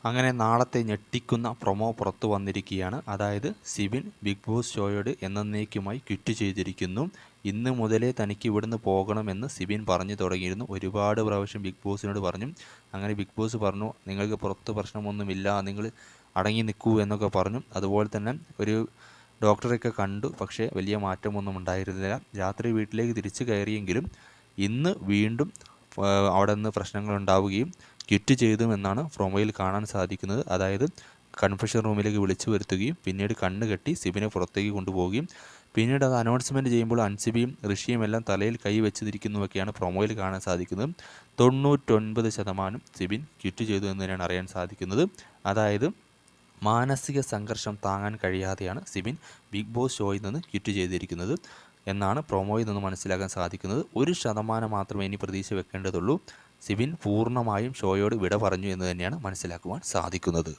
അങ്ങനെ നാളത്തെ ഞെട്ടിക്കുന്ന പ്രൊമോ പുറത്തു വന്നിരിക്കുകയാണ്. അതായത് സിബിൻ ബിഗ് ബോസ് ഷോയോട് എന്നേക്കുമായി ക്വിറ്റ് ചെയ്തിരിക്കുന്നു. ഇന്ന് മുതലേ തനിക്ക് ഇവിടുന്ന് പോകണമെന്ന് സിബിൻ പറഞ്ഞു തുടങ്ങിയിരുന്നു. ഒരുപാട് പ്രാവശ്യം ബിഗ് ബോസിനോട് പറഞ്ഞു. അങ്ങനെ ബിഗ് ബോസ് പറഞ്ഞു, നിങ്ങൾക്ക് പുറത്ത് പ്രശ്നമൊന്നുമില്ല, നിങ്ങൾ അടങ്ങി നിൽക്കൂ എന്നൊക്കെ പറഞ്ഞു. അതുപോലെ തന്നെ ഒരു ഡോക്ടറെയൊക്കെ കണ്ടു. പക്ഷേ വലിയ മാറ്റമൊന്നും ഉണ്ടായിരുന്നില്ല. രാത്രി വീട്ടിലേക്ക് തിരിച്ചു കയറിയെങ്കിലും ഇന്ന് വീണ്ടും അവിടെ നിന്ന് പ്രശ്നങ്ങൾ ഉണ്ടാവുകയും ക്വിറ്റ് ചെയ്തു എന്നാണ് പ്രൊമോയിൽ കാണാൻ സാധിക്കുന്നത്. അതായത് കൺഫെഷൻ റൂമിലേക്ക് വിളിച്ചു വരുത്തുകയും പിന്നീട് കണ്ണ് കെട്ടി സിബിനെ പുറത്തേക്ക് കൊണ്ടുപോവുകയും പിന്നീട് അത് അനൗൺസ്മെൻറ്റ് ചെയ്യുമ്പോൾ അൻസിബിയും ഋഷിയും എല്ലാം തലയിൽ കൈ വെച്ചിരിക്കുന്നതൊക്കെയാണ് പ്രൊമോയിൽ കാണാൻ സാധിക്കുന്നത്. 99% സിബിൻ ക്വിറ്റ് ചെയ്തു എന്ന് തന്നെയാണ് അറിയാൻ സാധിക്കുന്നത്. അതായത് മാനസിക സംഘർഷം താങ്ങാൻ കഴിയാതെയാണ് സിബിൻ ബിഗ് ബോസ് ഷോയിൽ നിന്ന് ക്വിറ്റ് ചെയ്തിരിക്കുന്നത് എന്നാണ് പ്രൊമോയിൽ നിന്ന് മനസ്സിലാക്കാൻ സാധിക്കുന്നത്. 1% മാത്രമേ ഇനി പ്രതീക്ഷ വെക്കേണ്ടതുള്ളൂ. സിബിൻ പൂർണ്ണമായും ഷോയോട് വിട പറഞ്ഞു എന്ന് തന്നെയാണ് മനസ്സിലാക്കുവാൻ സാധിക്കുന്നത്.